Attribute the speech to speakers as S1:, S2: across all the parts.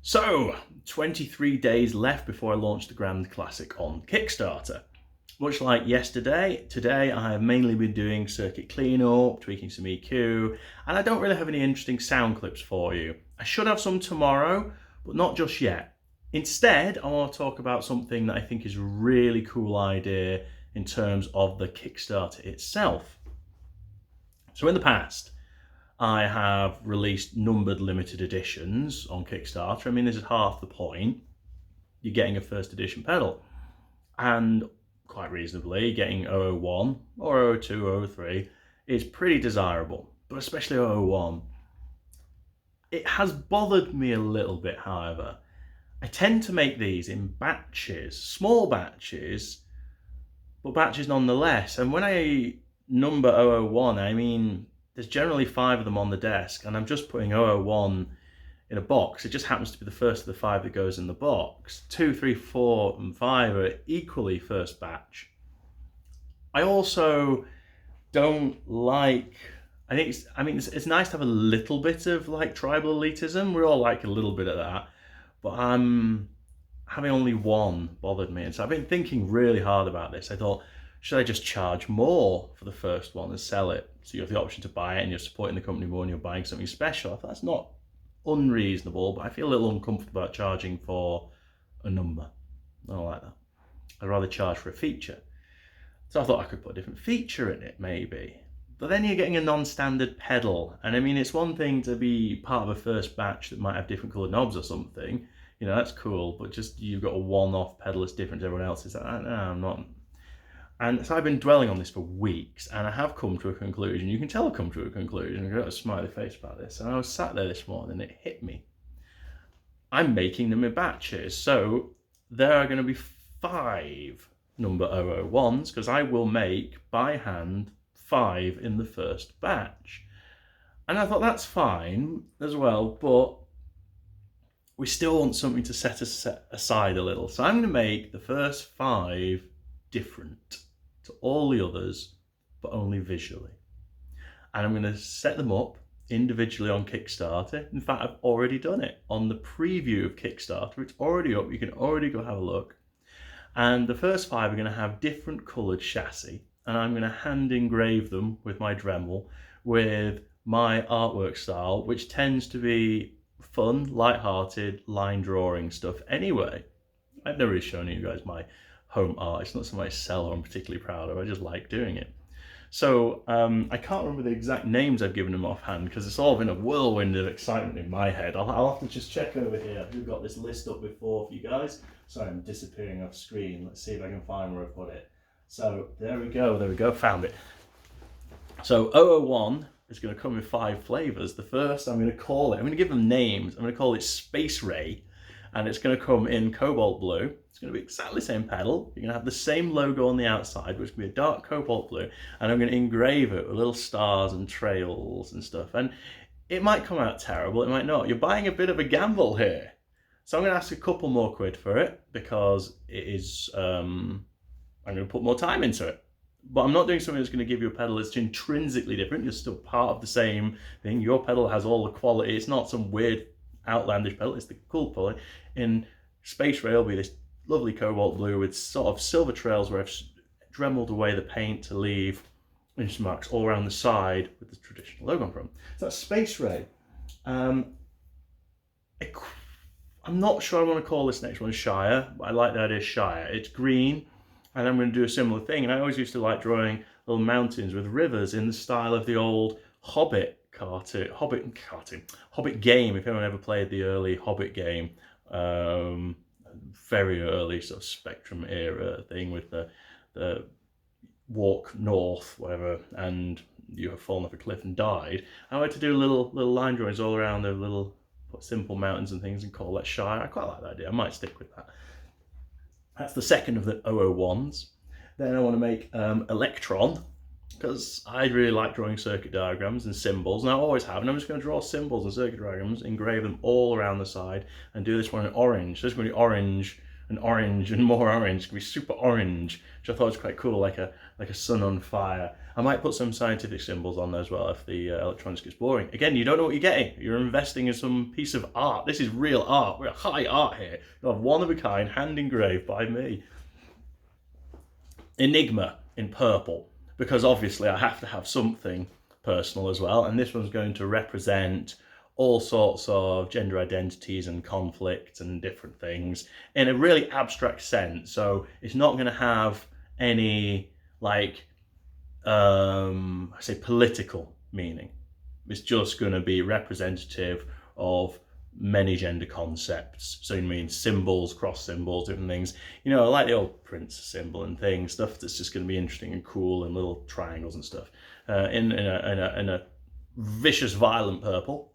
S1: So, 23 days left before I launch the Grand Classic on Kickstarter. Much like yesterday, today I have mainly been doing circuit cleanup, tweaking some EQ, and I don't really have any interesting sound clips for you. I should have some tomorrow, but not just yet. Instead, I want to talk about something that I think is a really cool idea in terms of the Kickstarter itself. So in the past, I have released numbered limited editions on Kickstarter. I mean, this is half the point. You're getting a first edition pedal. And quite reasonably, getting 001 or 002, 003 is pretty desirable, but especially 001. It has bothered me a little bit, however. I tend to make these in batches, small batches, but batches nonetheless. And when I number 001, I mean, there's generally 5 of them on the desk, and I'm just putting 001 in a box. It just happens to be the first of the 5 that goes in the box. 2, 3, 4, and 5 are equally first batch. I also don't like, it's nice to have a little bit of like tribal elitism. We all like a little bit of that, but having only one bothered me. And so I've been thinking really hard about this. I thought, should I just charge more for the first one and sell it? So you have the option to buy it and you're supporting the company more and you're buying something special. I thought that's not unreasonable, but I feel a little uncomfortable about charging for a number. I don't like that. I'd rather charge for a feature. So I thought I could put a different feature in it, maybe. But then you're getting a non-standard pedal. And I mean, it's one thing to be part of a first batch that might have different coloured knobs or something. You know, that's cool, but just you've got a one-off pedal that's different to everyone else's. No, I'm not. And so I've been dwelling on this for weeks, and I have come to a conclusion. You can tell I've come to a conclusion. I've got a smiley face about this. And I was sat there this morning, and it hit me. I'm making them in batches. So there are going to be 5 number 001s, because I will make, by hand, 5 in the first batch. And I thought that's fine as well, but we still want something to set aside a little. So I'm going to make the first 5 different to all the others, but only visually. And I'm going to set them up individually on Kickstarter. In fact, I've already done it on the preview of Kickstarter. It's already up. You can already go have a look. And the first 5 are going to have different coloured chassis, and I'm going to hand engrave them with my Dremel with my artwork style, which tends to be fun, light-hearted, line drawing stuff anyway. I've never really shown you guys my home art. It's not something I sell or I'm particularly proud of. I just like doing it. So I can't remember the exact names I've given them offhand because it's all been a whirlwind of excitement in my head. I'll have to just check over here. We've got this list up before for you guys. Sorry, I'm disappearing off screen. Let's see if I can find where I put it. So there we go, found it. So 001 is going to come in 5 flavors. The first, I'm going to give them names. I'm going to call it Space Ray, and it's going to come in cobalt blue. It's going to be exactly the same pedal. You're going to have the same logo on the outside, which will be a dark cobalt blue, and I'm going to engrave it with little stars and trails and stuff. And it might come out terrible, it might not. You're buying a bit of a gamble here. So I'm going to ask a couple more quid for it because it is, I'm going to put more time into it. But I'm not doing something that's going to give you a pedal that's intrinsically different. You're still part of the same thing. Your pedal has all the quality. It's not some weird outlandish pedal. It's the cool quality. In Space Ray will be this lovely cobalt blue with sort of silver trails where I've dremeled away the paint to leave inch marks all around the side with the traditional logo on front. So that's Space Ray. I'm not sure I want to call this next one Shire, but I like the idea of Shire. It's green, and I'm going to do a similar thing. And I always used to like drawing little mountains with rivers in the style of the old Hobbit game. If anyone ever played the early Hobbit game, very early sort of Spectrum era thing with the walk north, whatever, and you have fallen off a cliff and died. I like to do little line drawings all around the little simple mountains and things and call that Shire. I quite like that idea. I might stick with that. That's the second of the 001s. Then I want to make Electron, because I really like drawing circuit diagrams and symbols, and I always have, and I'm just going to draw symbols and circuit diagrams, engrave them all around the side, and do this one in orange. This is going to be orange and orange and more orange. It's gonna be super orange, which I thought was quite cool, like a sun on fire. I might put some scientific symbols on there as well if the electronics gets boring. Again, you don't know what you're getting. You're investing in some piece of art. This is real art. We're high art here. You have one of a kind, hand engraved by me. Enigma in purple, because obviously I have to have something personal as well, and this one's going to represent all sorts of gender identities and conflict and different things in a really abstract sense. So it's not going to have any, like, I say political meaning. It's just going to be representative of many gender concepts. So you mean symbols, cross symbols, different things. You know, like the old Prince symbol and things, stuff that's just going to be interesting and cool, and little triangles and stuff. In a vicious, violent purple.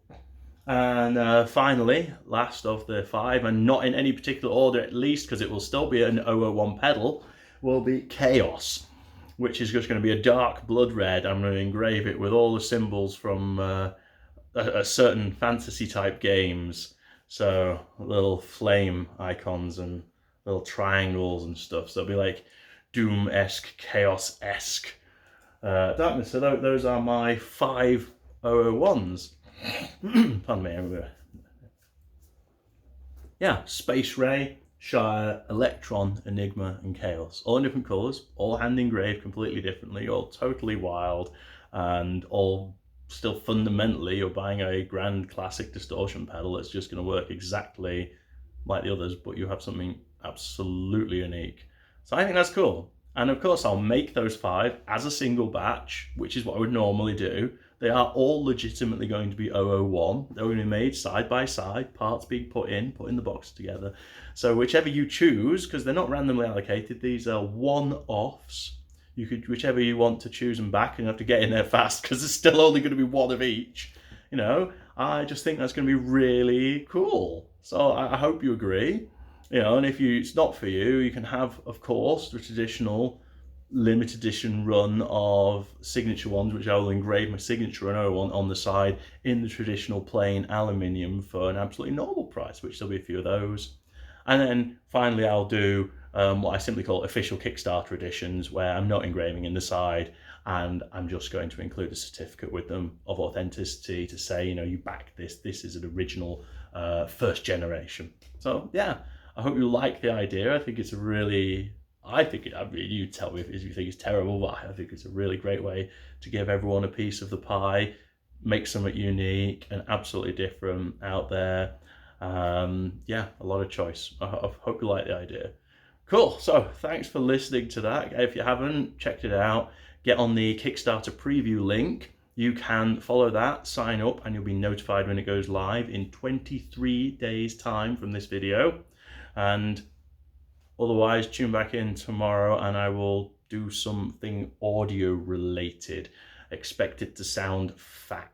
S1: And finally, last of the 5, and not in any particular order at least, because it will still be an 001 pedal, will be Chaos, which is just going to be a dark blood red. I'm going to engrave it with all the symbols from a certain fantasy type games. So little flame icons and little triangles and stuff. So it'll be like Doom-esque, Chaos-esque darkness. So those are my 5 001s. Pardon me. Yeah, Space Ray, Shire, Electron, Enigma, and Chaos. All in different colours, all hand engraved completely differently, all totally wild, and all still fundamentally you're buying a grand classic distortion pedal that's just going to work exactly like the others, but you have something absolutely unique. So I think that's cool. And of course I'll make those 5 as a single batch, which is what I would normally do. They are all legitimately going to be 001. They're going to be made side by side, parts being put in the box together. So whichever you choose, because they're not randomly allocated, these are one-offs. You could, whichever you want to choose them back, and you have to get in there fast because there's still only going to be one of each. You know, I just think that's going to be really cool. So I hope you agree. You know, and if it's not for you, you can have, of course, the traditional limited edition run of signature ones, which I will engrave my signature on the side in the traditional plain aluminium for an absolutely normal price, which there'll be a few of those. And then finally I'll do what I simply call official Kickstarter editions, where I'm not engraving in the side, and I'm just going to include a certificate with them of authenticity to say, you know, you backed this is an original first generation. So yeah, I hope you like the idea. I think it's a really, you tell me if you think it's terrible, but I think it's a really great way to give everyone a piece of the pie, make something unique and absolutely different out there. Yeah, a lot of choice. I hope you like the idea. Cool, so thanks for listening to that. If you haven't checked it out, get on the Kickstarter preview link. You can follow that, sign up, and you'll be notified when it goes live in 23 days time from this video. And otherwise, tune back in tomorrow and I will do something audio related. Expect it to sound fat.